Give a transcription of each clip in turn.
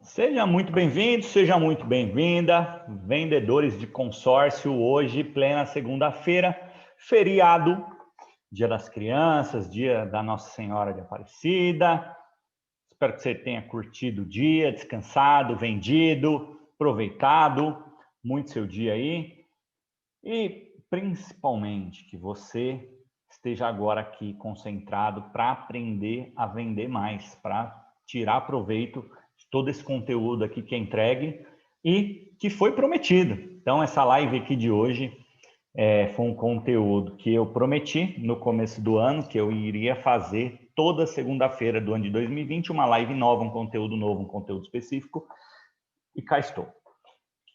Seja muito bem-vindo, seja muito bem-vinda, vendedores de consórcio, hoje, plena segunda-feira, feriado, Dia das Crianças, Dia da Nossa Senhora de Aparecida. Espero que você tenha curtido o dia, descansado, vendido, aproveitado muito seu dia aí e principalmente que você esteja agora aqui concentrado para aprender a vender mais, para tirar proveito todo esse conteúdo aqui que é entregue e que foi prometido. Então, essa live aqui de hoje foi um conteúdo que eu prometi no começo do ano, que eu iria fazer toda segunda-feira do ano de 2020, uma live nova, um conteúdo novo, um conteúdo específico, e cá estou. O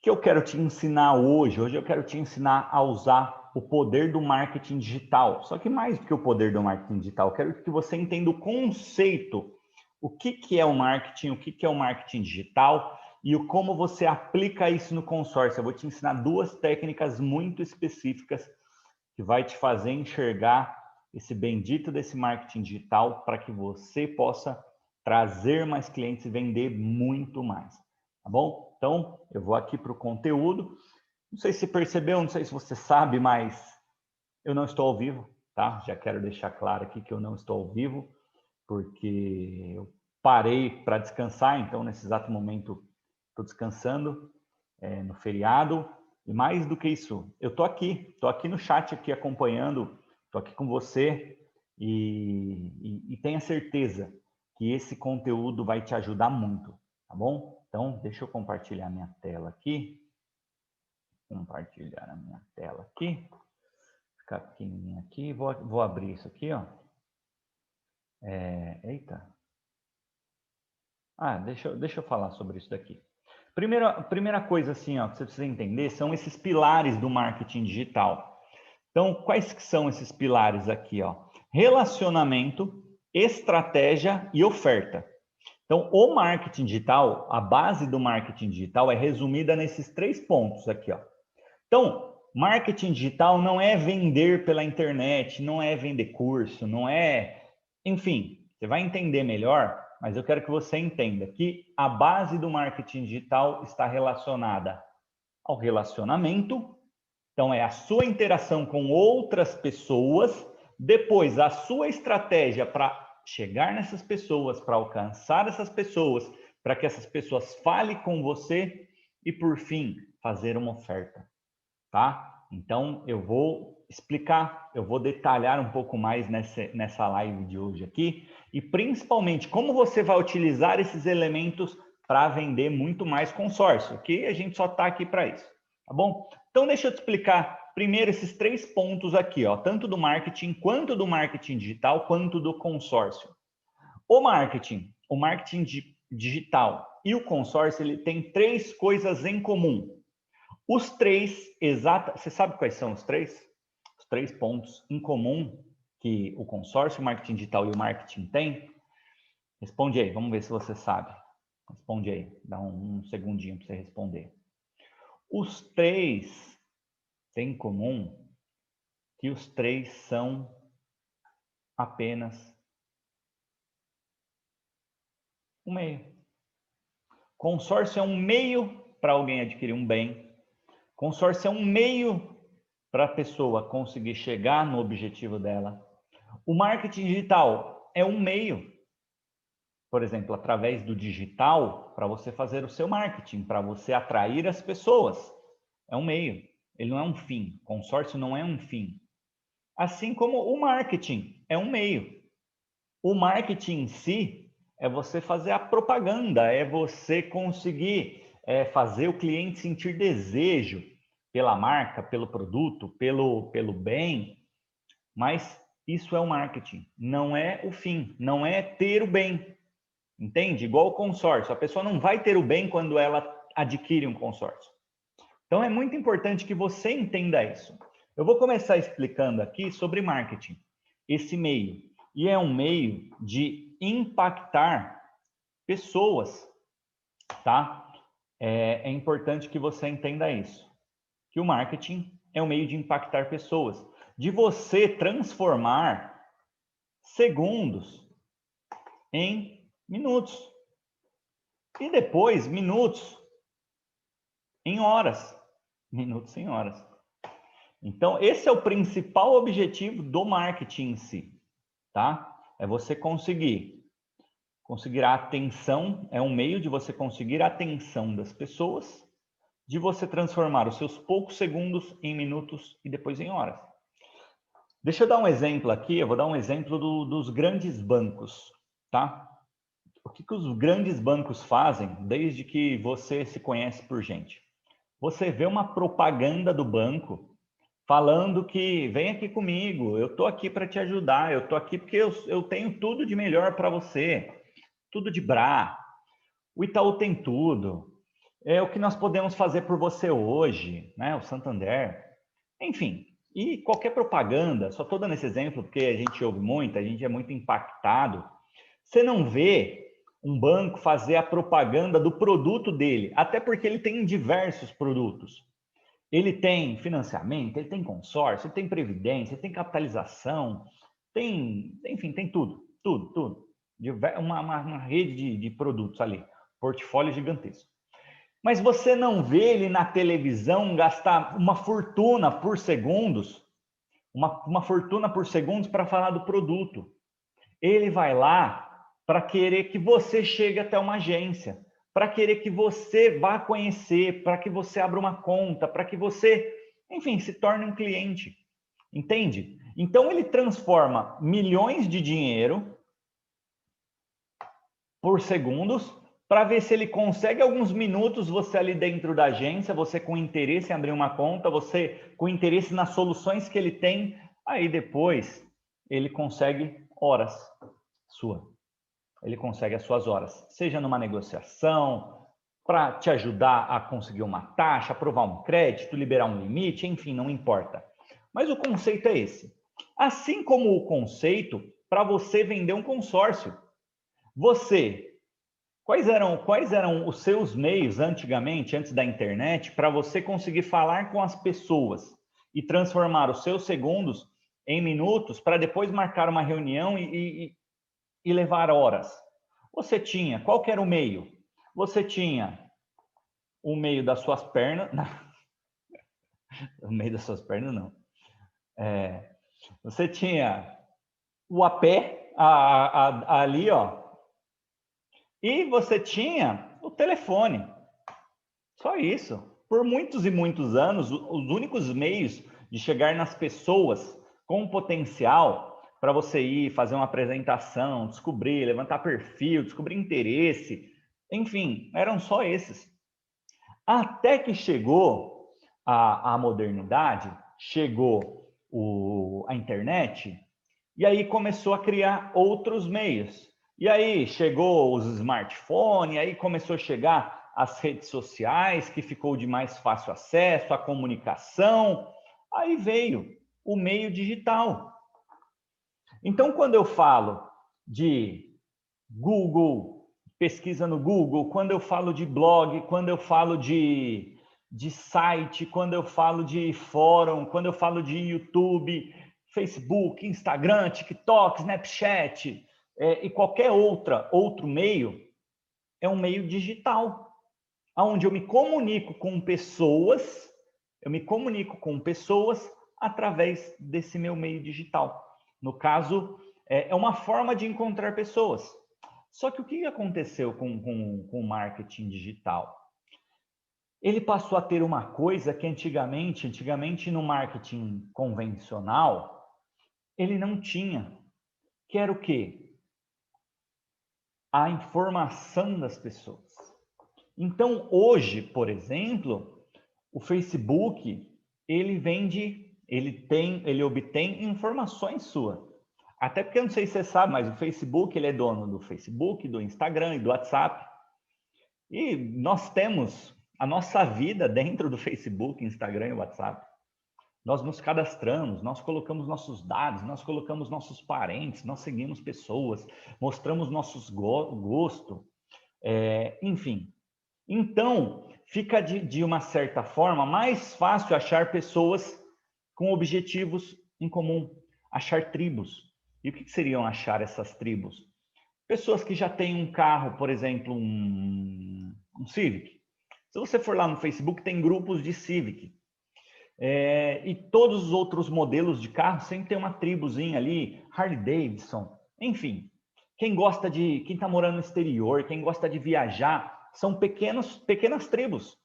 que eu quero te ensinar hoje? Hoje eu quero te ensinar a usar o poder do marketing digital. Só que mais do que o poder do marketing digital, eu quero que você entenda o conceito. O que é o marketing, o que é o marketing digital e como você aplica isso no consórcio. Eu vou te ensinar duas técnicas muito específicas que vai te fazer enxergar esse bendito desse marketing digital para que você possa trazer mais clientes e vender muito mais. Tá bom? Então, eu vou aqui para o conteúdo. Não sei se você percebeu, não sei se você sabe, mas eu não estou ao vivo, tá? Já quero deixar claro aqui que eu não estou ao vivo, porque eu parei para descansar, então nesse exato momento estou descansando no feriado. E mais do que isso, eu estou aqui no chat aqui acompanhando, estou aqui com você e tenha certeza que esse conteúdo vai te ajudar muito, tá bom? Então, deixa eu compartilhar minha tela aqui. Compartilhar a minha tela aqui. Ficar pequenininha aqui. Vou abrir isso aqui, ó. Eita. Deixa eu falar sobre isso daqui. Primeira coisa, assim, ó, que você precisa entender são esses pilares do marketing digital. Então, quais que são esses pilares aqui, ó? Relacionamento, estratégia e oferta. Então, o marketing digital, a base do marketing digital é resumida nesses 3 pontos aqui, ó. Então, marketing digital não é vender pela internet, não é vender curso, não é... Enfim, você vai entender melhor, mas eu quero que você entenda que a base do marketing digital está relacionada ao relacionamento. Então, é a sua interação com outras pessoas, depois a sua estratégia para chegar nessas pessoas, para alcançar essas pessoas, para que essas pessoas falem com você e, por fim, fazer uma oferta. Tá? Então, eu vou explicar, eu vou detalhar um pouco mais nessa live de hoje aqui e principalmente como você vai utilizar esses elementos para vender muito mais consórcio, que a gente só está aqui para isso, tá bom? Então, deixa eu te explicar primeiro esses 3 pontos aqui, ó, tanto do marketing, quanto do marketing digital, quanto do consórcio. O marketing digital e o consórcio, ele tem 3 coisas em comum. Os 3, você sabe quais são os 3? Os 3 pontos em comum que o consórcio, o marketing digital e o marketing têm? Responde aí, vamos ver se você sabe. Responde aí, dá um segundinho para você responder. Os 3 têm em comum que os 3 são apenas um meio. Consórcio é um meio para alguém adquirir um bem. Consórcio é um meio para a pessoa conseguir chegar no objetivo dela. O marketing digital é um meio, por exemplo, através do digital, para você fazer o seu marketing, para você atrair as pessoas. É um meio, ele não é um fim. Consórcio não é um fim. Assim como o marketing é um meio. O marketing em si é você fazer a propaganda, é você conseguir fazer o cliente sentir desejo pela marca, pelo produto, pelo bem, mas isso é o marketing, não é o fim, não é ter o bem, entende? Igual o consórcio, a pessoa não vai ter o bem quando ela adquire um consórcio. Então é muito importante que você entenda isso. Eu vou começar explicando aqui sobre marketing, esse meio, e é um meio de impactar pessoas, tá? É importante que você entenda isso, que o marketing é um meio de impactar pessoas, de você transformar segundos em minutos. E depois, minutos em horas. Minutos em horas. Então, esse é o principal objetivo do marketing em si, tá? É você conseguir a atenção, é um meio de você conseguir a atenção das pessoas, de você transformar os seus poucos segundos em minutos e depois em horas. Deixa eu dar um exemplo aqui, eu vou dar um exemplo dos grandes bancos, tá? O que os grandes bancos fazem desde que você se conhece por gente? Você vê uma propaganda do banco falando que vem aqui comigo, eu estou aqui para te ajudar, eu estou aqui porque eu tenho tudo de melhor para você, tudo de Brá, o Itaú tem tudo, é o que nós podemos fazer por você hoje, né? O Santander, enfim. E qualquer propaganda, só estou dando esse exemplo porque a gente ouve muito, a gente é muito impactado. Você não vê um banco fazer a propaganda do produto dele, até porque ele tem diversos produtos. Ele tem financiamento, ele tem consórcio, ele tem previdência, ele tem capitalização, enfim, tem tudo, tudo, tudo. Uma rede de produtos ali, portfólio gigantesco. Mas você não vê ele na televisão gastar uma fortuna por segundos, uma fortuna por segundos para falar do produto. Ele vai lá para querer que você chegue até uma agência, para querer que você vá conhecer, para que você abra uma conta, para que você, enfim, se torne um cliente. Entende? Então ele transforma milhões de dinheiro por segundos para ver se ele consegue alguns minutos você ali dentro da agência, você com interesse em abrir uma conta, você com interesse nas soluções que ele tem, aí depois ele consegue horas sua. Ele consegue as suas horas, seja numa negociação, para te ajudar a conseguir uma taxa, aprovar um crédito, liberar um limite, enfim, não importa. Mas o conceito é esse. Assim como o conceito para você vender um consórcio. Quais eram os seus meios antigamente, antes da internet, para você conseguir falar com as pessoas e transformar os seus segundos em minutos para depois marcar uma reunião e levar horas? Você tinha, qual que era o meio? Você tinha o meio das suas pernas, não, o meio das suas pernas não. Você tinha o a pé, ali, ó, e você tinha o telefone. Só isso. Por muitos e muitos anos, os únicos meios de chegar nas pessoas com potencial para você ir fazer uma apresentação, descobrir, levantar perfil, descobrir interesse, enfim, eram só esses. Até que chegou a modernidade, chegou a internet, e aí começou a criar outros meios. E aí chegou os smartphones, aí começou a chegar as redes sociais, que ficou de mais fácil acesso, a comunicação. Aí veio o meio digital. Então, quando eu falo de Google, pesquisa no Google, quando eu falo de blog, quando eu falo de site, quando eu falo de fórum, quando eu falo de YouTube, Facebook, Instagram, TikTok, Snapchat e qualquer outro meio, é um meio digital, onde eu me comunico com pessoas, através desse meu meio digital. No caso, é uma forma de encontrar pessoas. Só que o que aconteceu com o marketing digital? Ele passou a ter uma coisa que antigamente no marketing convencional, ele não tinha, que era o quê? A informação das pessoas. Então, hoje, por exemplo, o Facebook, ele obtém informações suas. Até porque eu não sei se você sabe, mas o Facebook, ele é dono do Facebook, do Instagram e do WhatsApp. E nós temos a nossa vida dentro do Facebook, Instagram e WhatsApp. Nós nos cadastramos, nós colocamos nossos dados, nós colocamos nossos parentes, nós seguimos pessoas, mostramos nossos gostos, enfim. Então, fica de uma certa forma mais fácil achar pessoas com objetivos em comum, achar tribos. E o que seriam achar essas tribos? Pessoas que já têm um carro, por exemplo, um Civic. Se você for lá no Facebook, tem grupos de Civic. E todos os outros modelos de carro sempre tem uma tribuzinha ali, Harley Davidson, enfim. Quem está morando no exterior, quem gosta de viajar, são pequenas tribos.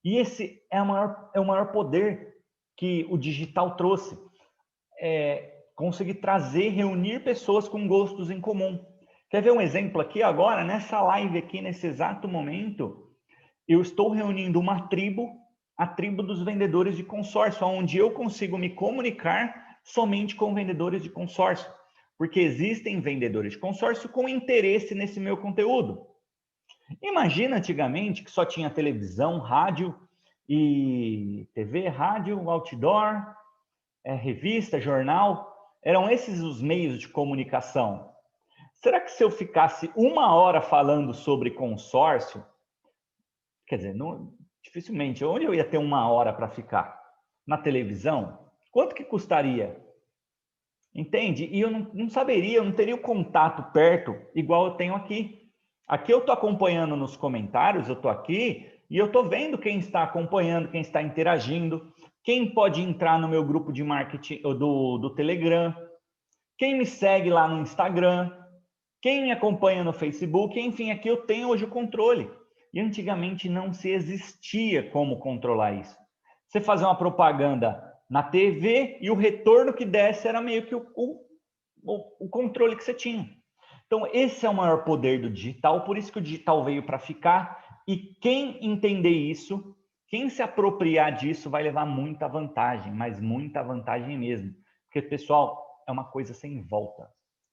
E esse é o maior poder que o digital trouxe. Conseguir trazer, reunir pessoas com gostos em comum. Quer ver um exemplo aqui agora? Nessa live aqui, nesse exato momento, eu estou reunindo uma tribo, a tribo dos vendedores de consórcio, onde eu consigo me comunicar somente com vendedores de consórcio, porque existem vendedores de consórcio com interesse nesse meu conteúdo. Imagina antigamente que só tinha televisão, rádio e TV, rádio, outdoor, revista, jornal. Eram esses os meios de comunicação. Será que se eu ficasse 1 hora falando sobre consórcio, quer dizer, dificilmente, onde eu ia ter 1 hora para ficar? Na televisão? Quanto que custaria? Entende? E eu não saberia, eu não teria o contato perto, igual eu tenho aqui. Aqui eu estou acompanhando nos comentários, eu estou aqui e eu estou vendo quem está acompanhando, quem está interagindo, quem pode entrar no meu grupo de marketing do Telegram, quem me segue lá no Instagram, quem me acompanha no Facebook, enfim, aqui eu tenho hoje o controle. E antigamente não se existia como controlar isso. Você fazia uma propaganda na TV e o retorno que desse era meio que o controle que você tinha. Então, esse é o maior poder do digital, por isso que o digital veio para ficar. E quem entender isso, quem se apropriar disso, vai levar muita vantagem, mas muita vantagem mesmo. Porque, pessoal, é uma coisa sem volta.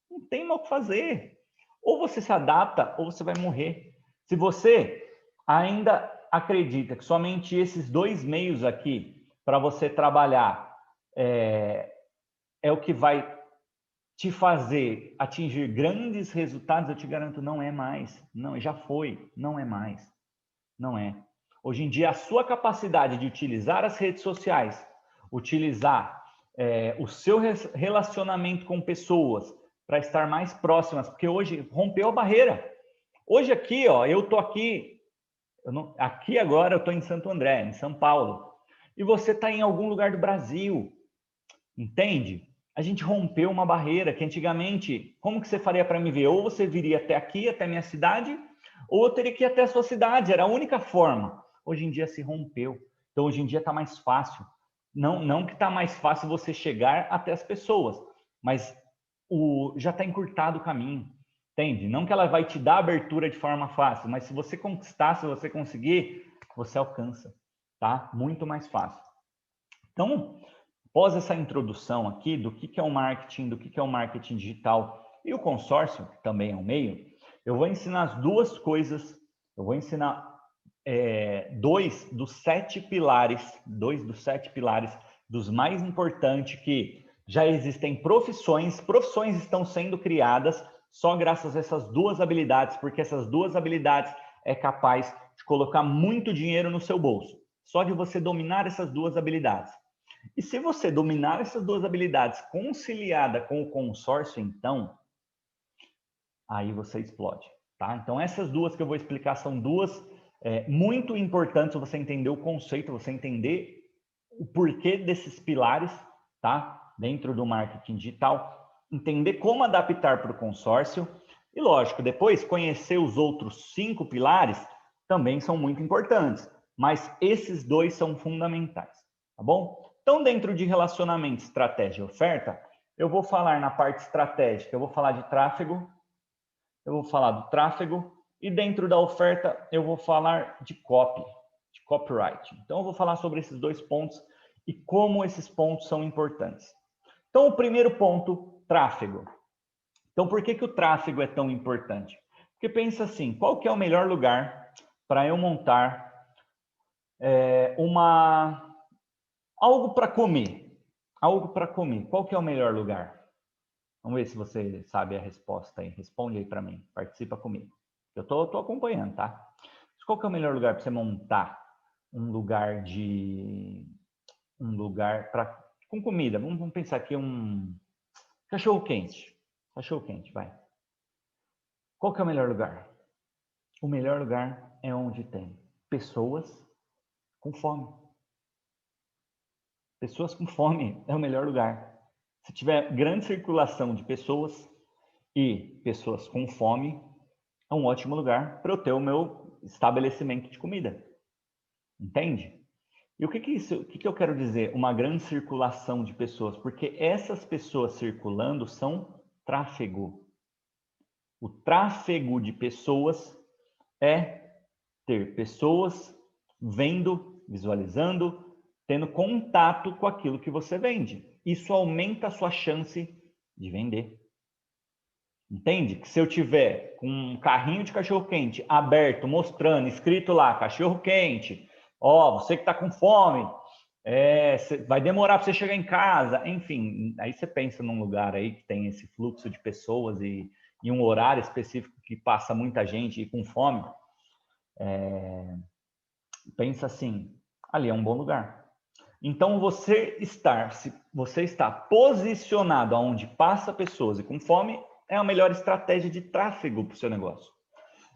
Não tem mal o que fazer. Ou você se adapta, ou você vai morrer. Se você ainda acredita que somente esses 2 meios aqui para você trabalhar é o que vai te fazer atingir grandes resultados, eu te garanto, não é mais. Não, já foi, não é mais. Não é. Hoje em dia, a sua capacidade de utilizar as redes sociais, utilizar o seu relacionamento com pessoas para estar mais próximas, porque hoje rompeu a barreira. Hoje aqui, ó, eu tô aqui, aqui agora eu estou em Santo André, em São Paulo, e você está em algum lugar do Brasil, entende? A gente rompeu uma barreira que antigamente, como que você faria para me ver? Ou você viria até aqui, até a minha cidade, ou eu teria que ir até a sua cidade, era a única forma. Hoje em dia se rompeu, então hoje em dia está mais fácil. Não que está mais fácil você chegar até as pessoas, mas já está encurtado o caminho, entende? Não que ela vai te dar abertura de forma fácil, mas se você conquistar, se você conseguir, você alcança, tá? Muito mais fácil. Então, após essa introdução aqui do que é o marketing, do que é o marketing digital e o consórcio, que também é um meio, eu vou ensinar as 2 coisas, eu vou ensinar 2 dos 7 pilares, dos mais importantes que já existem profissões estão sendo criadas só graças a essas 2 habilidades, porque essas 2 habilidades é capaz de colocar muito dinheiro no seu bolso, só de você dominar essas 2 habilidades. E se você dominar essas 2 habilidades conciliada com o consórcio, então, aí você explode, tá? Então, essas 2 que eu vou explicar são 2 muito importantes você entender o conceito, você entender o porquê desses pilares, tá? Dentro do marketing digital, entender como adaptar para o consórcio e, lógico, depois conhecer os outros 5 pilares também são muito importantes, mas esses 2 são fundamentais, tá bom? Então, dentro de relacionamento, estratégia e oferta, eu vou falar na parte estratégica, eu vou falar de tráfego, eu vou falar do tráfego, e dentro da oferta eu vou falar de copyright. Então, eu vou falar sobre esses 2 pontos e como esses pontos são importantes. Então, o primeiro ponto, tráfego. Então, por que o tráfego é tão importante? Porque pensa assim, qual que é o melhor lugar para eu montar algo para comer? Algo para comer. Qual que é o melhor lugar? Vamos ver se você sabe a resposta aí. Responde aí para mim. Participa comigo. Eu tô acompanhando, tá? Mas qual que é o melhor lugar para você montar um lugar com comida? Vamos pensar aqui um cachorro quente. Cachorro quente, vai. Qual que é o melhor lugar? O melhor lugar é onde tem pessoas com fome. Pessoas com fome é o melhor lugar. Se tiver grande circulação de pessoas e pessoas com fome, é um ótimo lugar para eu ter o meu estabelecimento de comida. Entende? E o que eu quero dizer? Uma grande circulação de pessoas, porque essas pessoas circulando são tráfego. O tráfego de pessoas é ter pessoas vendo, visualizando, tendo contato com aquilo que você vende. Isso aumenta a sua chance de vender. Entende? Que se eu tiver com um carrinho de cachorro-quente aberto, mostrando, escrito lá, cachorro-quente, ó, você que está com fome, vai demorar para você chegar em casa, enfim, aí você pensa num lugar aí que tem esse fluxo de pessoas e um horário específico que passa muita gente e com fome, pensa assim, ali é um bom lugar. Então você está posicionado aonde passa pessoas e com fome é a melhor estratégia de tráfego para o seu negócio.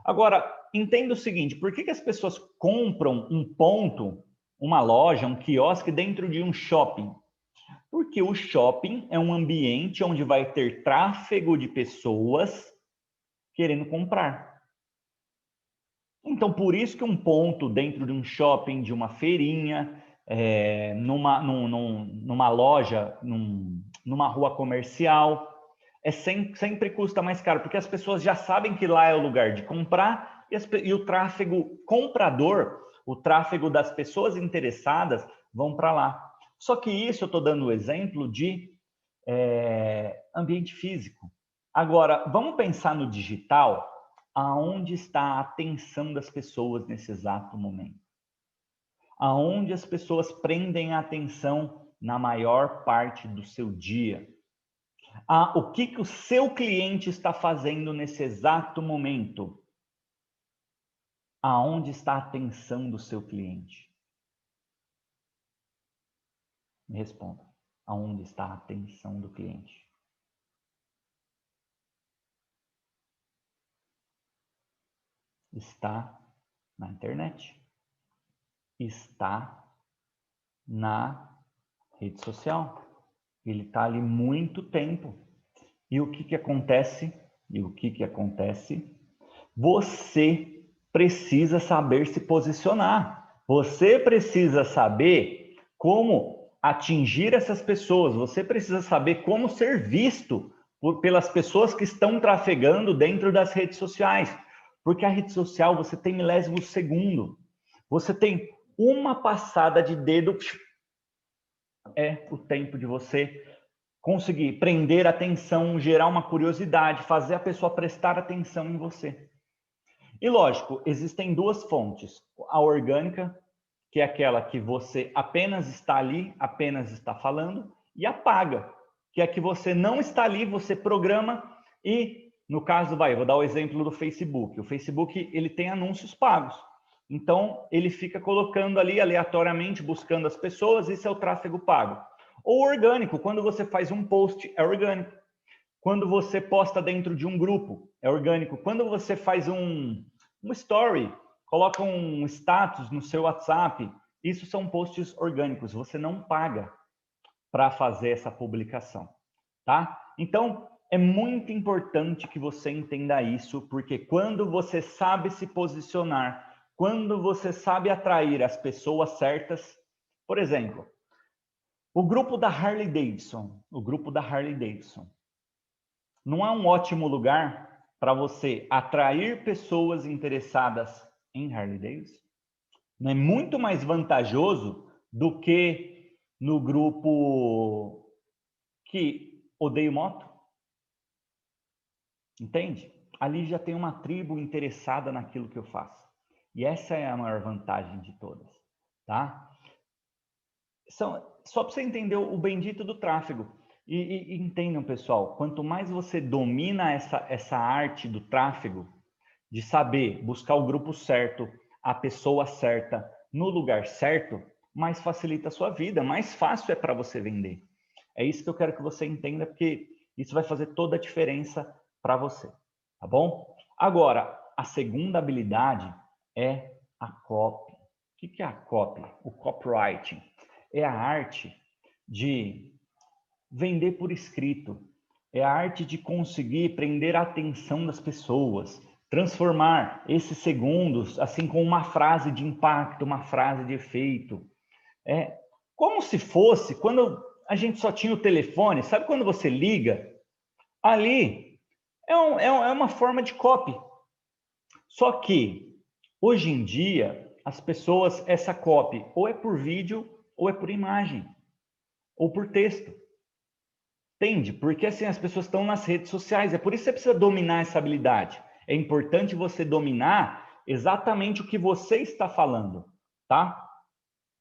Agora, entenda o seguinte, por que as pessoas compram um ponto, uma loja, um quiosque dentro de um shopping? Porque o shopping é um ambiente onde vai ter tráfego de pessoas querendo comprar. Então, por isso que um ponto dentro de um shopping, de uma feirinha, numa loja, numa rua comercial, sempre custa mais caro, porque as pessoas já sabem que lá é o lugar de comprar e o tráfego comprador, o tráfego das pessoas interessadas vão para lá. Só que isso eu estou dando o exemplo de ambiente físico. Agora, vamos pensar no digital, aonde está a atenção das pessoas nesse exato momento? Aonde as pessoas prendem a atenção na maior parte do seu dia? O que o seu cliente está fazendo nesse exato momento? Aonde está a atenção do seu cliente? Me responda. Aonde está a atenção do cliente? Está na internet. Está na rede social. Ele está ali muito tempo. E o que acontece? Você precisa saber se posicionar. Você precisa saber como atingir essas pessoas. Você precisa saber como ser visto pelas pessoas que estão trafegando dentro das redes sociais. Porque a rede social você tem milésimos de segundo. Você tem uma passada de dedo, é o tempo de você conseguir prender a atenção, gerar uma curiosidade, fazer a pessoa prestar atenção em você. E lógico, existem duas fontes. A orgânica, que é aquela que você apenas está ali, apenas está falando, e a paga, que é que você não está ali, você programa e, no caso, vou dar o exemplo do Facebook. O Facebook, ele tem anúncios pagos. Então, ele fica colocando ali aleatoriamente, buscando as pessoas, isso é o tráfego pago. Ou orgânico, quando você faz um post, é orgânico. Quando você posta dentro de um grupo, é orgânico. Quando você faz um story, coloca um status no seu WhatsApp, isso são posts orgânicos. Você não paga para fazer essa publicação, tá? Então, é muito importante que você entenda isso, porque quando você sabe se posicionar, quando você sabe atrair as pessoas certas, por exemplo, o grupo da Harley Davidson, não é um ótimo lugar para você atrair pessoas interessadas em Harley Davidson? Não é muito mais vantajoso do que no grupo que odeio moto? Entende? Ali já tem uma tribo interessada naquilo que eu faço. E essa é a maior vantagem de todas, tá? Só para você entender o bendito do tráfego. E entendam, pessoal, quanto mais você domina essa arte do tráfego, de saber buscar o grupo certo, a pessoa certa, no lugar certo, mais facilita a sua vida, mais fácil é para você vender. É isso que eu quero que você entenda, porque isso vai fazer toda a diferença para você, tá bom? Agora, a segunda habilidade é a copy. O que é a copy? O copywriting é a arte de vender por escrito. É a arte de conseguir prender a atenção das pessoas, transformar esses segundos assim com uma frase de impacto, uma frase de efeito. É como se fosse quando a gente só tinha o telefone, sabe quando você liga? Ali é uma forma de copy. Só que hoje em dia as pessoas, essa copy ou é por vídeo ou é por imagem ou por texto. Entende? Porque assim as pessoas estão nas redes sociais, é por isso que você precisa dominar essa habilidade. É importante você dominar exatamente o que você está falando, tá?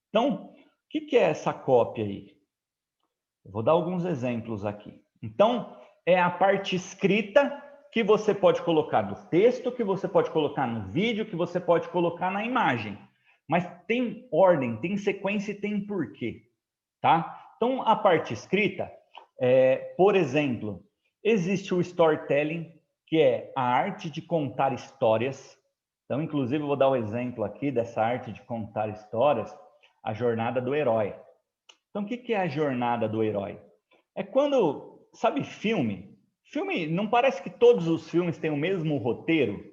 Então, o que é essa cópia aí? Eu vou dar alguns exemplos aqui. Então, é a parte escrita que você pode colocar no texto, que você pode colocar no vídeo, que você pode colocar na imagem. Mas tem ordem, tem sequência e tem porquê, tá? Então, a parte escrita, por exemplo, existe o storytelling, que é a arte de contar histórias. Então, inclusive, eu vou dar o exemplo aqui dessa arte de contar histórias, a jornada do herói. Então, o que é a jornada do herói? É quando, sabe, filme? Filme, não parece que todos os filmes têm o mesmo roteiro?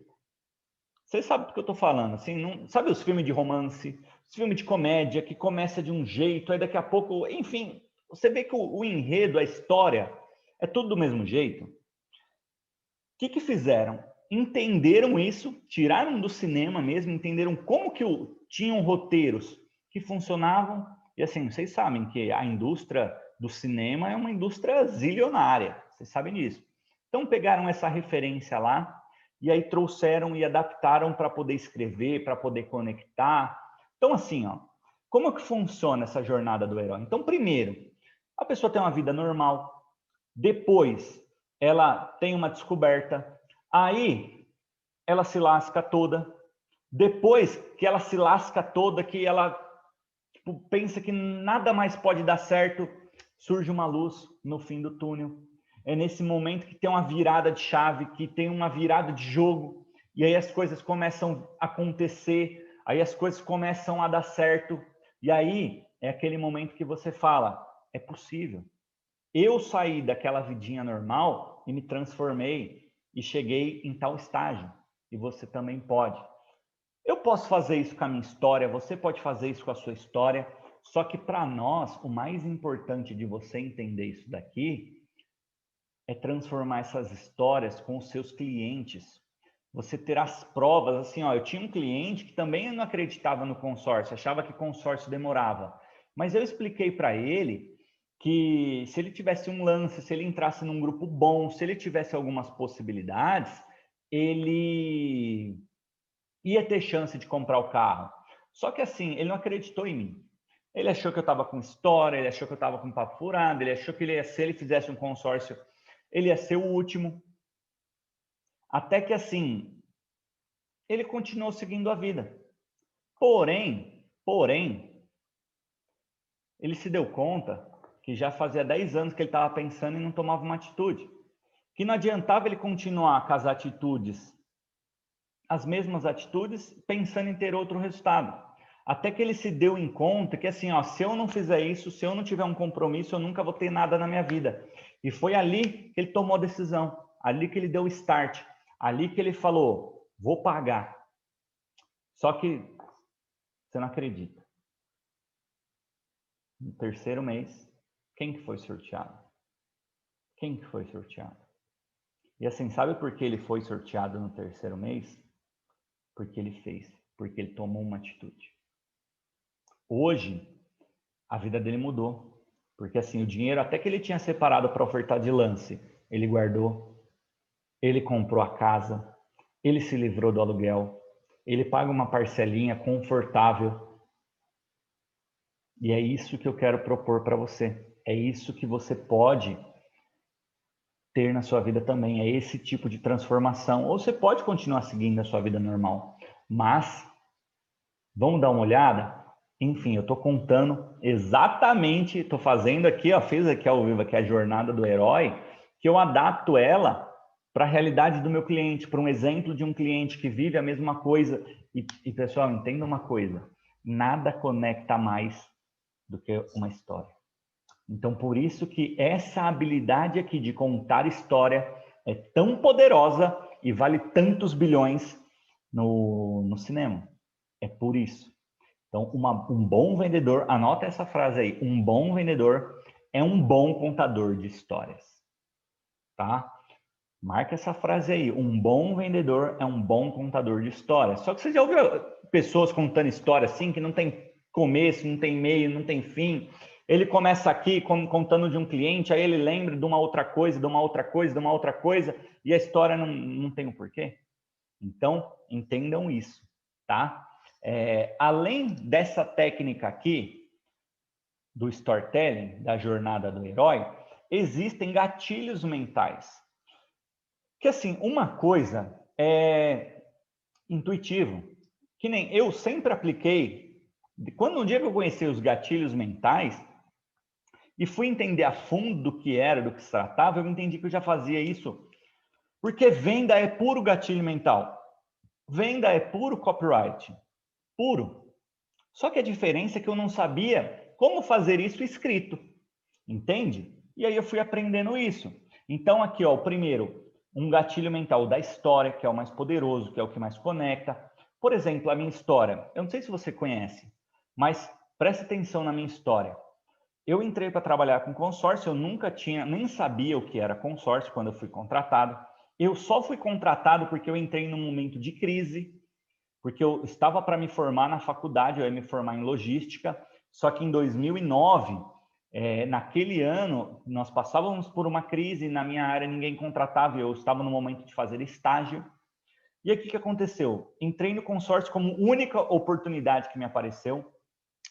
Você sabe do que eu estou falando, assim, não, sabe os filmes de romance, os filmes de comédia que começa de um jeito, aí daqui a pouco, enfim, você vê que o enredo, a história, é tudo do mesmo jeito. O que fizeram? Entenderam isso, tiraram do cinema mesmo, entenderam como que tinham roteiros que funcionavam, e assim, vocês sabem que a indústria do cinema é uma indústria zilionária, vocês sabem disso. Então pegaram essa referência lá, e aí trouxeram e adaptaram para poder escrever, para poder conectar. Então assim, ó, como que funciona essa jornada do herói? Então primeiro, a pessoa tem uma vida normal, depois ela tem uma descoberta, aí ela se lasca toda, depois que ela se lasca toda, que ela pensa que nada mais pode dar certo, surge uma luz no fim do túnel. É nesse momento que tem uma virada de chave, que tem uma virada de jogo, e aí as coisas começam a acontecer, aí as coisas começam a dar certo, e aí é aquele momento que você fala, é possível. Eu saí daquela vidinha normal e me transformei e cheguei em tal estágio, e você também pode. Eu posso fazer isso com a minha história, você pode fazer isso com a sua história, só que para nós, o mais importante de você entender isso daqui é transformar essas histórias com os seus clientes. Você ter as provas, assim, ó, eu tinha um cliente que também não acreditava no consórcio, achava que consórcio demorava. Mas eu expliquei para ele que se ele tivesse um lance, se ele entrasse num grupo bom, se ele tivesse algumas possibilidades, ele ia ter chance de comprar o carro. Só que assim, ele não acreditou em mim. Ele achou que eu estava com história, ele achou que eu estava com papo furado, ele achou que ele ia, se ele fizesse um consórcio, ele ia ser o último. Até que assim, ele continuou seguindo a vida. Porém, ele se deu conta que já fazia 10 anos que ele estava pensando e não tomava uma atitude. Que não adiantava ele continuar com as atitudes, as mesmas atitudes, pensando em ter outro resultado. Até que ele se deu em conta que assim, ó, se eu não fizer isso, se eu não tiver um compromisso, eu nunca vou ter nada na minha vida. E foi ali que ele tomou a decisão, ali que ele deu o start, ali que ele falou, vou pagar. Só que você não acredita. No terceiro mês, quem que foi sorteado? Quem que foi sorteado? E assim, sabe por que ele foi sorteado no terceiro mês? Porque ele fez, porque ele tomou uma atitude. Hoje, a vida dele mudou. Porque assim, o dinheiro até que ele tinha separado para ofertar de lance, ele guardou, ele comprou a casa, ele se livrou do aluguel, ele paga uma parcelinha confortável. E é isso que eu quero propor para você. É isso que você pode ter na sua vida também. É esse tipo de transformação. Ou você pode continuar seguindo a sua vida normal. Mas, vamos dar uma olhada? Enfim, eu estou contando exatamente, estou fazendo aqui, ó, fiz aqui ao vivo aqui a jornada do herói, que eu adapto ela para a realidade do meu cliente, para um exemplo de um cliente que vive a mesma coisa. E pessoal, entenda uma coisa, nada conecta mais do que uma história. Então, por isso que essa habilidade aqui de contar história é tão poderosa e vale tantos bilhões no cinema. É por isso. Então, um bom vendedor, anota essa frase aí, um bom vendedor é um bom contador de histórias. Tá? Marca essa frase aí, um bom vendedor é um bom contador de histórias. Só que você já ouviu pessoas contando história assim, que não tem começo, não tem meio, não tem fim. Ele começa aqui contando de um cliente, aí ele lembra de uma outra coisa, de uma outra coisa, de uma outra coisa, e a história não tem um porquê. Então, entendam isso, tá? Além dessa técnica aqui, do storytelling, da jornada do herói, existem gatilhos mentais. Que assim, uma coisa é intuitivo, que nem eu sempre apliquei, quando um dia que eu conheci os gatilhos mentais, e fui entender a fundo do que era, do que se tratava, eu entendi que eu já fazia isso, porque venda é puro gatilho mental. Venda é puro copyright. Puro. Só que a diferença é que eu não sabia como fazer isso escrito. Entende? E aí eu fui aprendendo isso. Então aqui, ó, o primeiro, um gatilho mental da história, que é o mais poderoso, que é o que mais conecta. Por exemplo, a minha história. Eu não sei se você conhece, mas preste atenção na minha história. Eu entrei para trabalhar com consórcio, eu nunca tinha, nem sabia o que era consórcio quando eu fui contratado. Eu só fui contratado porque eu entrei num momento de crise, porque eu estava para me formar na faculdade, eu ia me formar em logística, só que em 2009, naquele ano, nós passávamos por uma crise, na minha área ninguém contratava, eu estava no momento de fazer estágio. E aí o que aconteceu? Entrei no consórcio como única oportunidade que me apareceu,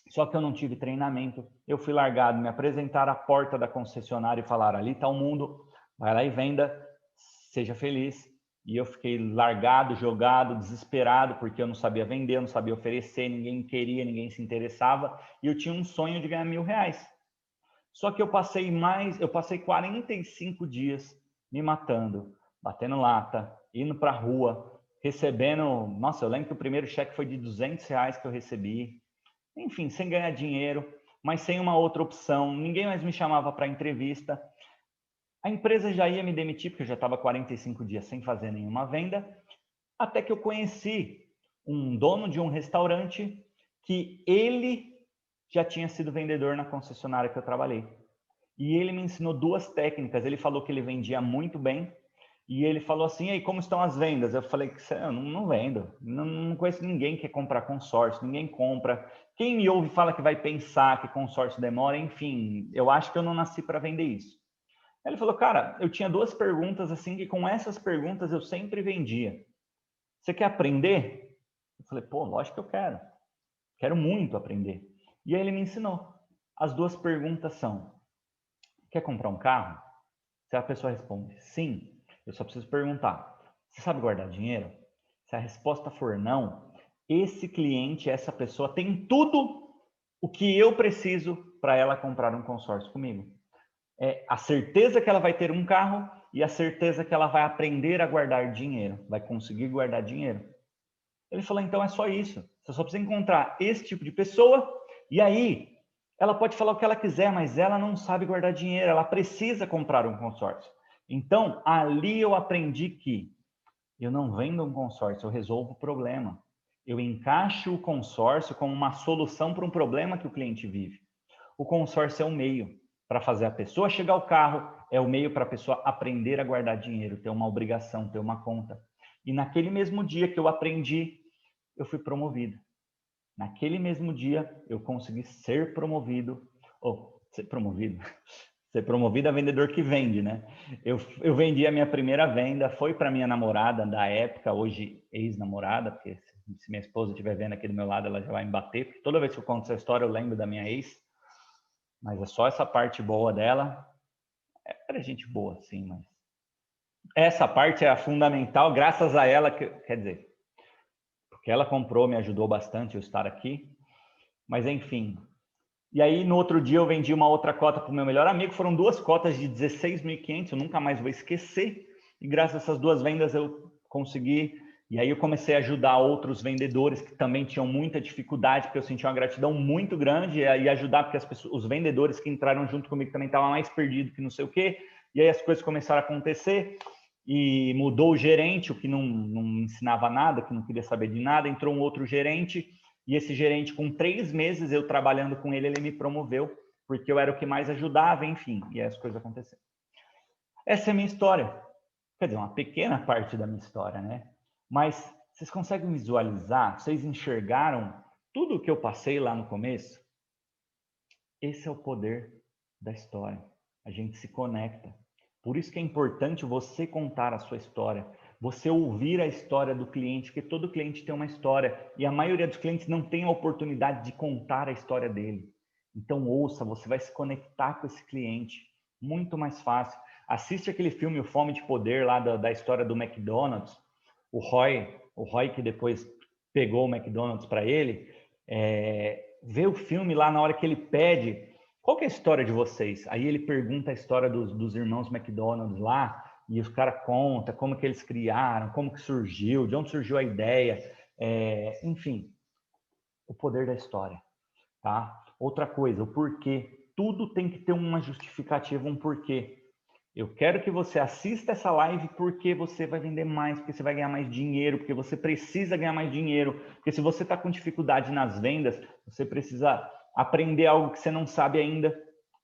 só que eu não tive treinamento, eu fui largado, me apresentaram à porta da concessionária e falaram, ali está o mundo, vai lá e venda, seja feliz. E eu fiquei largado, jogado, desesperado, porque eu não sabia vender, eu não sabia oferecer, ninguém queria, ninguém se interessava, e eu tinha um sonho de ganhar R$1.000. Só que eu passei 45 dias me matando, batendo lata, indo para a rua, recebendo, nossa, eu lembro que o primeiro cheque foi de R$200 que eu recebi, enfim, sem ganhar dinheiro, mas sem uma outra opção, ninguém mais me chamava para entrevista. A empresa já ia me demitir, porque eu já estava 45 dias sem fazer nenhuma venda, até que eu conheci um dono de um restaurante que ele já tinha sido vendedor na concessionária que eu trabalhei. E ele me ensinou duas técnicas. Ele falou que ele vendia muito bem, e ele falou assim, e aí, como estão as vendas? Eu falei que eu não vendo, não conheço ninguém que quer comprar consórcio, ninguém compra. Quem me ouve fala que vai pensar que consórcio demora, enfim, eu acho que eu não nasci para vender isso. Ele falou, cara, eu tinha duas perguntas assim, que com essas perguntas eu sempre vendia. Você quer aprender? Eu falei, pô, lógico que eu quero. Quero muito aprender. E aí ele me ensinou. As duas perguntas são, quer comprar um carro? Se a pessoa responde sim, eu só preciso perguntar, você sabe guardar dinheiro? Se a resposta for não, esse cliente, essa pessoa tem tudo o que eu preciso para ela comprar um consórcio comigo. É a certeza que ela vai ter um carro e a certeza que ela vai aprender a guardar dinheiro, vai conseguir guardar dinheiro. Ele falou, então é só isso. Você só precisa encontrar esse tipo de pessoa e aí ela pode falar o que ela quiser, mas ela não sabe guardar dinheiro, ela precisa comprar um consórcio. Então, ali eu aprendi que eu não vendo um consórcio, eu resolvo o problema. Eu encaixo o consórcio como uma solução para um problema que o cliente vive. O consórcio é um meio para fazer a pessoa chegar ao carro, é o meio para a pessoa aprender a guardar dinheiro, ter uma obrigação, ter uma conta. E naquele mesmo dia que eu aprendi, eu fui promovido. Naquele mesmo dia, eu consegui ser promovido, ser promovido a vendedor que vende, né? Eu vendi a minha primeira venda, foi para minha namorada da época, hoje ex-namorada, porque se minha esposa estiver vendo aqui do meu lado, ela já vai me bater, porque toda vez que eu conto essa história, eu lembro da minha ex, mas é só essa parte boa dela. Era gente boa, sim, mas essa parte é a fundamental, graças a ela, quer dizer, porque ela comprou, me ajudou bastante eu estar aqui, mas enfim. E aí, no outro dia, eu vendi uma outra cota para o meu melhor amigo. Foram duas cotas de 16.500, eu nunca mais vou esquecer. E graças a essas 2 vendas eu consegui. E aí eu comecei a ajudar outros vendedores que também tinham muita dificuldade, porque eu senti uma gratidão muito grande, e ajudar porque os vendedores que entraram junto comigo também estavam mais perdidos que não sei o quê. E aí as coisas começaram a acontecer e mudou o gerente, o que não ensinava nada, que não queria saber de nada. Entrou um outro gerente e esse gerente, com 3 meses eu trabalhando com ele, ele me promoveu, porque eu era o que mais ajudava, enfim, e aí as coisas aconteceram. Essa é a minha história. Quer dizer, uma pequena parte da minha história, né? Mas vocês conseguem visualizar? Vocês enxergaram tudo o que eu passei lá no começo? Esse é o poder da história. A gente se conecta. Por isso que é importante você contar a sua história, você ouvir a história do cliente, porque todo cliente tem uma história e a maioria dos clientes não tem a oportunidade de contar a história dele. Então ouça, você vai se conectar com esse cliente, muito mais fácil. Assiste aquele filme O Fome de Poder lá da história do McDonald's. O Roy que depois pegou o McDonald's para ele, vê o filme lá na hora que ele pede, qual que é a história de vocês? Aí ele pergunta a história dos irmãos McDonald's lá, e os caras contam como que eles criaram, como que surgiu, de onde surgiu a ideia, enfim, o poder da história, tá? Outra coisa, o porquê. Tudo tem que ter uma justificativa, um porquê. Eu quero que você assista essa live porque você vai vender mais, porque você vai ganhar mais dinheiro, porque você precisa ganhar mais dinheiro. Porque se você está com dificuldade nas vendas, você precisa aprender algo que você não sabe ainda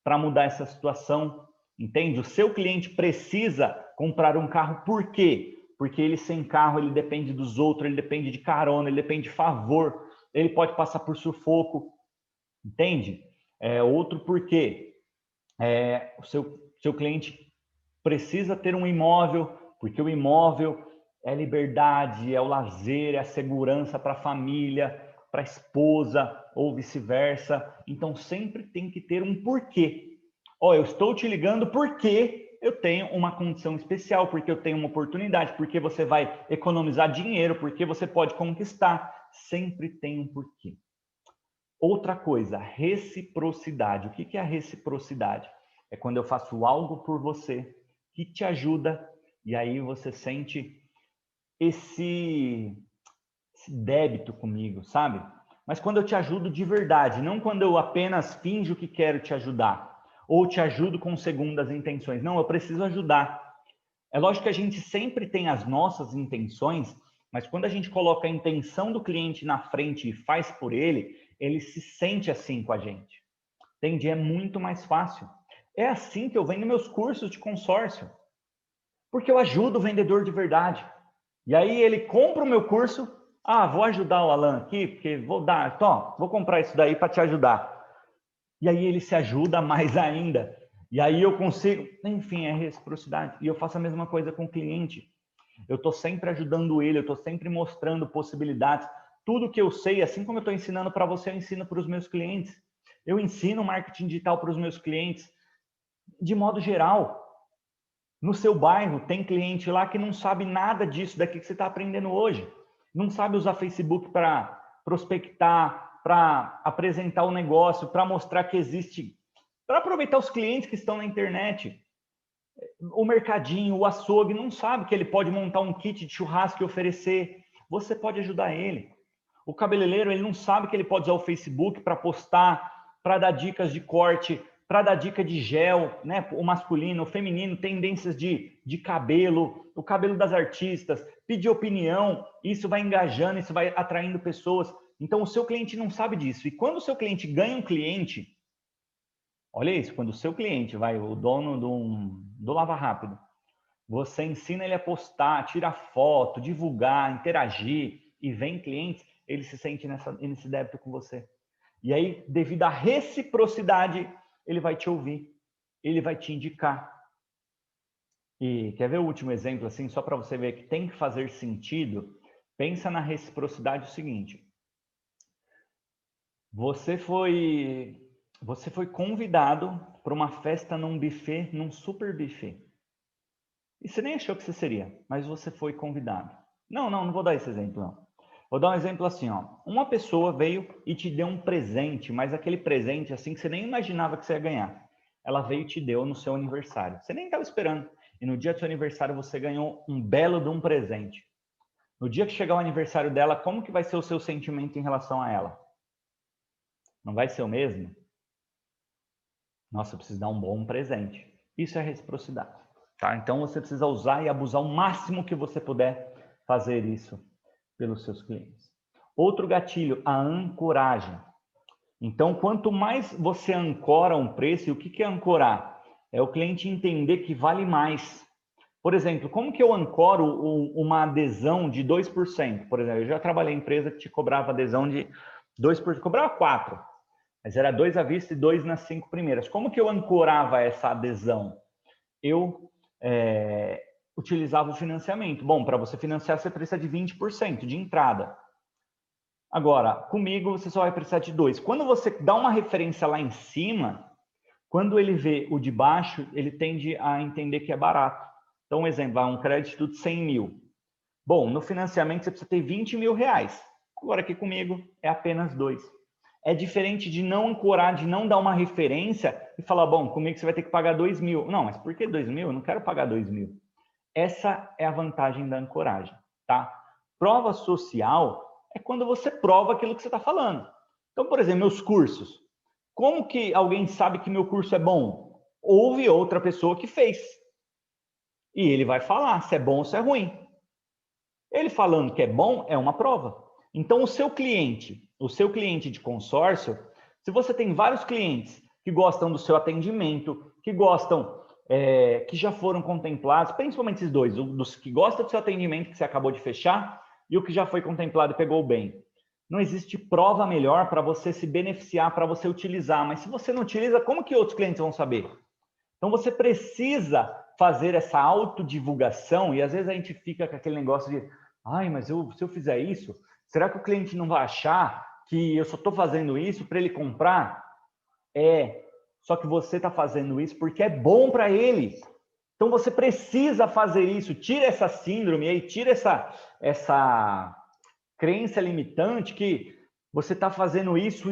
para mudar essa situação. Entende? O seu cliente precisa comprar um carro por quê? Porque ele sem carro, ele depende dos outros, ele depende de carona, ele depende de favor, ele pode passar por sufoco. Entende? Outro porquê. O seu cliente precisa ter um imóvel, porque o imóvel é liberdade, é o lazer, é a segurança para a família, para a esposa ou vice-versa. Então sempre tem que ter um porquê. Eu estou te ligando porque eu tenho uma condição especial, porque eu tenho uma oportunidade, porque você vai economizar dinheiro, porque você pode conquistar. Sempre tem um porquê. Outra coisa, reciprocidade. O que é a reciprocidade? É quando eu faço algo por você que te ajuda e aí você sente esse débito comigo, sabe? Mas quando eu te ajudo de verdade, não quando eu apenas finjo que quero te ajudar ou te ajudo com segundas intenções. Não, eu preciso ajudar. É lógico que a gente sempre tem as nossas intenções, mas quando a gente coloca a intenção do cliente na frente e faz por ele, ele se sente assim com a gente. Entende? É muito mais fácil. É assim que eu vendo meus cursos de consórcio. Porque eu ajudo o vendedor de verdade. E aí ele compra o meu curso. Vou ajudar o Alan aqui, porque vou comprar isso daí para te ajudar. E aí ele se ajuda mais ainda. E aí eu consigo, enfim, é reciprocidade. E eu faço a mesma coisa com o cliente. Eu estou sempre ajudando ele, eu estou sempre mostrando possibilidades. Tudo que eu sei, assim como eu estou ensinando para você, eu ensino para os meus clientes. Eu ensino marketing digital para os meus clientes de modo geral. No seu bairro, tem cliente lá que não sabe nada disso daqui que você está aprendendo hoje. Não sabe usar Facebook para prospectar, para apresentar o negócio, para mostrar que existe, para aproveitar os clientes que estão na internet. O mercadinho, o açougue, não sabe que ele pode montar um kit de churrasco e oferecer. Você pode ajudar ele. O cabeleireiro, ele não sabe que ele pode usar o Facebook para postar, para dar dicas de corte, para dar dica de gel, né? O masculino, o feminino, tendências de cabelo, o cabelo das artistas, pedir opinião, isso vai engajando, isso vai atraindo pessoas. Então, o seu cliente não sabe disso. E quando o seu cliente ganha um cliente, olha isso, quando o seu cliente, o dono do Lava Rápido, você ensina ele a postar, tirar foto, divulgar, interagir, e vem clientes, ele se sente nesse débito com você. E aí, devido à reciprocidade, ele vai te ouvir, ele vai te indicar. E quer ver o último exemplo, assim, só para você ver que tem que fazer sentido? Pensa na reciprocidade o seguinte. Você foi convidado para uma festa num buffet, num super buffet. E você nem achou que você seria, mas você foi convidado. Não vou dar esse exemplo, não. Vou dar um exemplo assim, ó. Uma pessoa veio e te deu um presente, mas aquele presente assim que você nem imaginava que você ia ganhar. Ela veio e te deu no seu aniversário. Você nem estava esperando. e no dia do seu aniversário você ganhou um belo de um presente. No dia que chegar o aniversário dela, como que vai ser o seu sentimento em relação a ela? Não vai ser o mesmo? Nossa, eu preciso dar um bom presente. Isso é reciprocidade, tá? Então você precisa usar e abusar o máximo que você puder fazer isso pelos seus clientes. Outro gatilho, a ancoragem. Então, quanto mais você ancora um preço, e o que é ancorar? É o cliente entender que vale mais. Por exemplo, como que eu ancoro uma adesão de 2%? Por exemplo, eu já trabalhei em empresa que te cobrava adesão de 2%, cobrava 4%, mas era 2 à vista e 2 nas 5 primeiras. Como que eu ancorava essa adesão? Eu utilizava o financiamento. Bom, para você financiar, você precisa de 20% de entrada. Agora, comigo, você só vai precisar de 2%. Quando você dá uma referência lá em cima, quando ele vê o de baixo, ele tende a entender que é barato. Então, um exemplo, um crédito de 100 mil. Bom, no financiamento você precisa ter 20 mil reais. Agora aqui comigo é apenas 2. É diferente de não ancorar, de não dar uma referência e falar, bom, comigo você vai ter que pagar 2 mil. Não, mas por que 2 mil? Eu não quero pagar 2 mil. Essa é a vantagem da ancoragem, tá? Prova social é quando você prova aquilo que você está falando. Então, por exemplo, meus cursos. Como que alguém sabe que meu curso é bom? Houve outra pessoa que fez. E ele vai falar se é bom ou se é ruim. Ele falando que é bom é uma prova. Então, o seu cliente de consórcio, se você tem vários clientes que gostam do seu atendimento, que gostam, que já foram contemplados, principalmente esses dois, dos que gostam do seu atendimento que você acabou de fechar e o que já foi contemplado e pegou bem. Não existe prova melhor para você se beneficiar, para você utilizar. Mas se você não utiliza, como que outros clientes vão saber? Então, você precisa fazer essa autodivulgação e às vezes a gente fica com aquele negócio de ai, mas se eu fizer isso, será que o cliente não vai achar que eu só estou fazendo isso para ele comprar? Só que você está fazendo isso porque é bom para ele. Então, você precisa fazer isso. Tira essa síndrome aí, tira essa crença limitante que você está fazendo isso,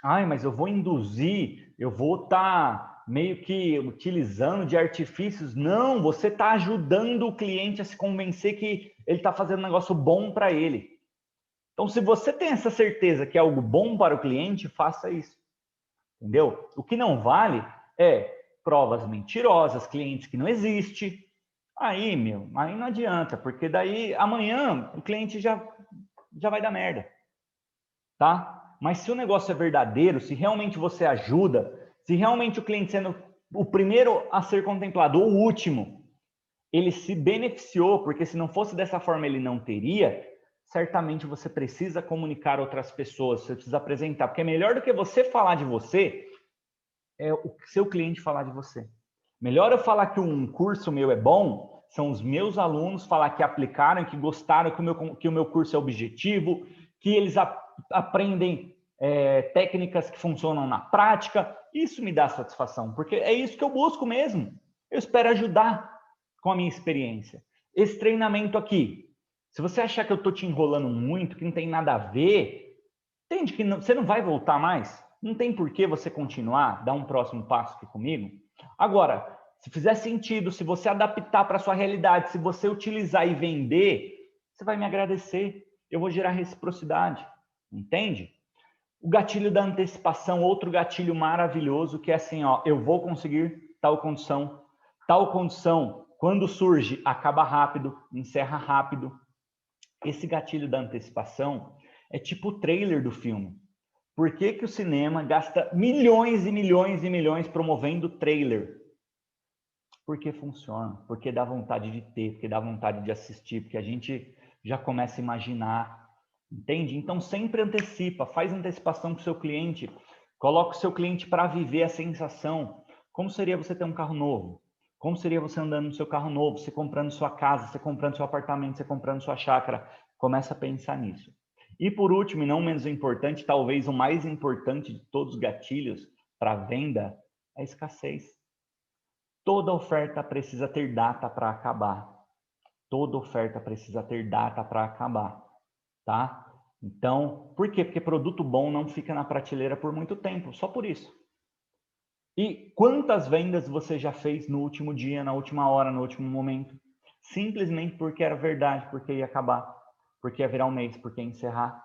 ai, mas eu vou induzir, eu vou estar meio que utilizando de artifícios. Não, você está ajudando o cliente a se convencer que ele está fazendo um negócio bom para ele. Então, se você tem essa certeza que é algo bom para o cliente, faça isso. Entendeu? O que não vale é provas mentirosas, clientes que não existem. Aí não adianta, porque daí amanhã o cliente já vai dar merda, tá? Mas se o negócio é verdadeiro, se realmente você ajuda, se realmente o cliente sendo o primeiro a ser contemplado ou o último, ele se beneficiou, porque se não fosse dessa forma ele não teria, certamente você precisa comunicar a outras pessoas, você precisa apresentar, porque é melhor do que você falar de você, é o seu cliente falar de você. Melhor eu falar que um curso meu é bom, são os meus alunos falar que aplicaram, que gostaram, que o meu curso é objetivo, que eles aprendem técnicas que funcionam na prática. Isso me dá satisfação, porque é isso que eu busco mesmo. Eu espero ajudar com a minha experiência. Esse treinamento aqui, se você achar que eu estou te enrolando muito, que não tem nada a ver, entende que você não vai voltar mais? Não tem por que você continuar, dar um próximo passo aqui comigo? Agora, se fizer sentido, se você adaptar para a sua realidade, se você utilizar e vender, você vai me agradecer. Eu vou gerar reciprocidade. Entende? O gatilho da antecipação, outro gatilho maravilhoso, que é assim, ó, eu vou conseguir tal condição. Tal condição, quando surge, acaba rápido, encerra rápido. Esse gatilho da antecipação é tipo o trailer do filme. Por que que o cinema gasta milhões e milhões e milhões promovendo trailer? Porque funciona, porque dá vontade de ter, porque dá vontade de assistir, porque a gente já começa a imaginar, entende? Então sempre antecipa, faz antecipação com o seu cliente, coloca o seu cliente para viver a sensação. Como seria você ter um carro novo? Como seria você andando no seu carro novo, você comprando sua casa, você comprando seu apartamento, você comprando sua chácara? Começa a pensar nisso. E por último, e não menos importante, talvez o mais importante de todos os gatilhos para a venda, é a escassez. Toda oferta precisa ter data para acabar. Toda oferta precisa ter data para acabar, tá? Então, por quê? Porque produto bom não fica na prateleira por muito tempo, só por isso. E quantas vendas você já fez no último dia, na última hora, no último momento? Simplesmente porque era verdade, porque ia acabar, porque ia virar um mês, porque ia encerrar.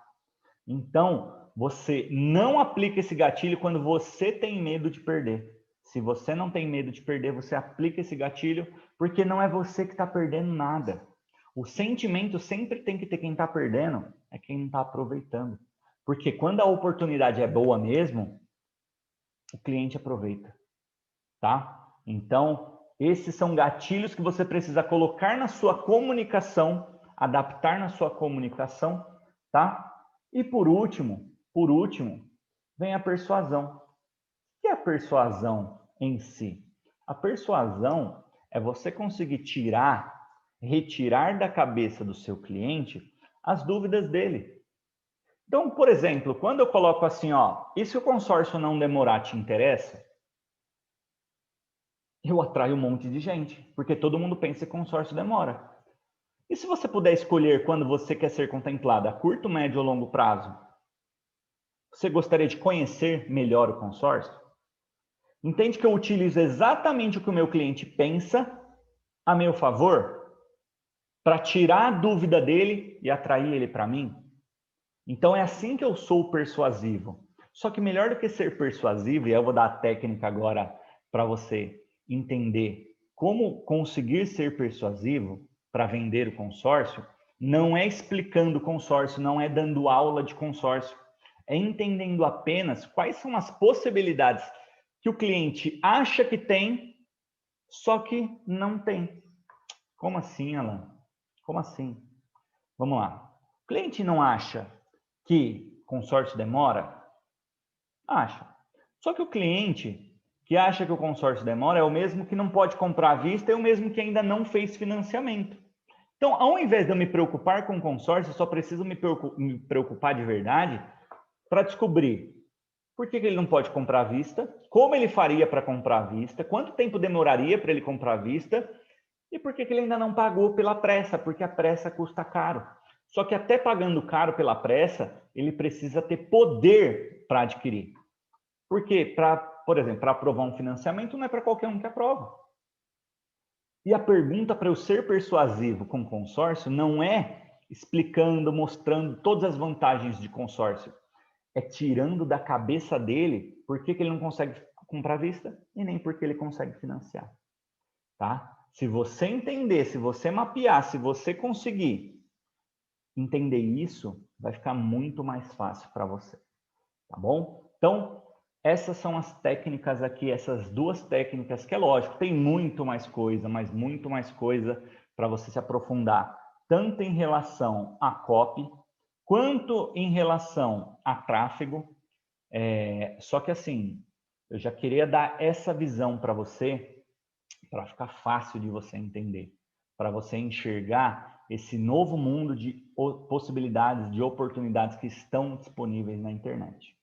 Então, você não aplica esse gatilho quando você tem medo de perder. Se você não tem medo de perder, você aplica esse gatilho, porque não é você que está perdendo nada. O sentimento sempre tem que ter quem está perdendo, é quem não está aproveitando. Porque quando a oportunidade é boa mesmo, o cliente aproveita, tá? Então, esses são gatilhos que você precisa colocar na sua comunicação, adaptar na sua comunicação, tá? E por último, vem a persuasão. O que é a persuasão em si? A persuasão é você conseguir retirar da cabeça do seu cliente as dúvidas dele. Então, por exemplo, quando eu coloco assim, ó, e se o consórcio não demorar, te interessa? Eu atraio um monte de gente, porque todo mundo pensa que consórcio demora. E se você puder escolher quando você quer ser contemplado, a curto, médio ou longo prazo, você gostaria de conhecer melhor o consórcio? Entende que eu utilizo exatamente o que o meu cliente pensa a meu favor para tirar a dúvida dele e atrair ele para mim? Então é assim que eu sou persuasivo. Só que melhor do que ser persuasivo, e eu vou dar a técnica agora para você entender como conseguir ser persuasivo para vender o consórcio, não é explicando o consórcio, não é dando aula de consórcio, é entendendo apenas quais são as possibilidades que o cliente acha que tem, só que não tem. Como assim, Alan? Como assim? Vamos lá. O cliente não acha que consórcio demora? Acha. Só que o cliente que acha que o consórcio demora é o mesmo que não pode comprar à vista, é o mesmo que ainda não fez financiamento. Então, ao invés de eu me preocupar com o consórcio, eu só preciso me preocupar de verdade para descobrir por que ele não pode comprar à vista, como ele faria para comprar à vista, quanto tempo demoraria para ele comprar à vista e por que ele ainda não pagou pela pressa, porque a pressa custa caro. Só que até pagando caro pela pressa, ele precisa ter poder para adquirir. Porque, por exemplo, para aprovar um financiamento não é para qualquer um que aprova. E a pergunta para eu ser persuasivo com consórcio não é explicando, mostrando todas as vantagens de consórcio. É tirando da cabeça dele por que ele não consegue comprar à vista e nem por que ele consegue financiar. Tá? Se você entender, se você mapear, se você conseguir entender isso, vai ficar muito mais fácil para você. Tá bom? Então, essas são as técnicas aqui, essas duas técnicas, que é lógico, tem muito mais coisa, mas muito mais coisa para você se aprofundar, tanto em relação a copy, quanto em relação a tráfego. Só que assim, eu já queria dar essa visão para você, para ficar fácil de você entender, para você enxergar esse novo mundo de possibilidades, de oportunidades que estão disponíveis na internet.